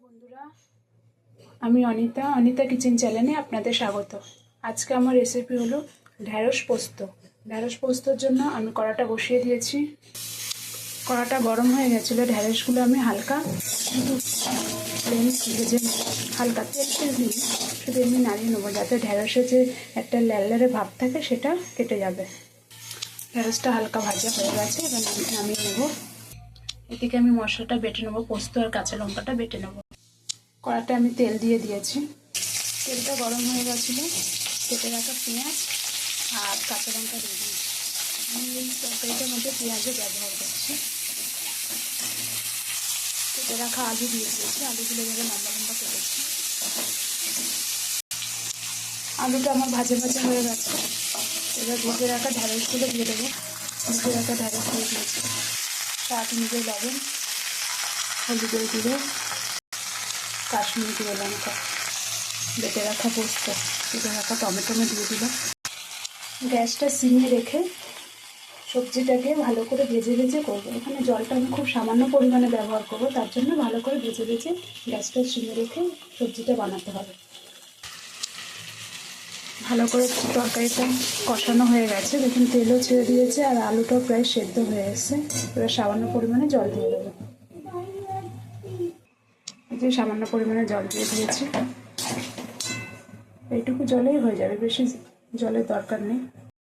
বন্ধুরা, আমি অনিতা কিচেন চ্যানেলে আপনাদের স্বাগত। আজকে আমার রেসিপি হলো ঢ্যাঁড়স পোস্ত। ঢ্যাঁড়স পোস্তর জন্য আমি কড়াটা বসিয়ে দিয়েছি। কড়াটা গরম হয়ে গেছিলো। ঢ্যাঁড়সগুলো আমি হালকা ভেজে হালকা তেল দিয়ে শুধু এমনি নাড়িয়ে নেবো, যাতে ঢ্যাঁড়সের যে একটা ল্যালরে ভাব থাকে সেটা কেটে যাবে। ঢ্যাঁড়সটা হালকা ভাজা হয়ে গেছে, এবার নামিয়ে নেবো। এদিকে আমি মশলাটা বেটে নেবো, পোস্ত আর কাঁচা লঙ্কাটা বেটে নেবো। কড়াতে আমি তেল দিয়ে দিয়েছি। তেলটা গরম হয়ে গেছিলো। কেটে রাখা পেঁয়াজ আর কাঁচা লঙ্কা দিয়ে দিয়েছি। আমি এই তরকারিটার মধ্যে পেঁয়াজও ব্যবহার করছি। কেটে রাখা আলু দিয়ে দিয়েছি। আলুগুলো এভাবে লম্বা লম্বা কেটেছি। আলুটা আমার ভাজা ভাজা হয়ে গেছে। এবার ভেজে রাখা ঢ্যাঁড়সগুলো দিয়ে দেবো। ভেজে রাখা ঢ্যাঁড়স দিয়ে দিয়েছি। স্বাদ অনুযায়ী লবণ, হলুদের গুঁড়ো, কাশ্মীরি গুঁড়ো লঙ্কা, বেটে রাখা পোস্ত, বেটে রাখা টমেটো দিয়ে দিলাম। গ্যাসটা সিমে রেখে সবজিটাকে ভালো করে ভেজে ভেজে করবো। এখানে জলটা আমি খুব সামান্য পরিমাণে ব্যবহার করবো, তার জন্য ভালো করে ভেজে ভেজে গ্যাসটা সিমে রেখে সবজিটা বানাতে হবে। ভালো করে তরকারিটা কষানো হয়ে গেছে, দেখুন তেলও ছেড়ে দিয়েছে আর আলুটাও প্রায় সেদ্ধ হয়ে এসছে। এবার সামান্য পরিমাণে জল দিয়ে দেবো। এই যে সামান্য পরিমাণে জল দিয়ে দিয়েছি। এইটুকু জলেই হয়ে যাবে, বেশি জলের দরকার নেই।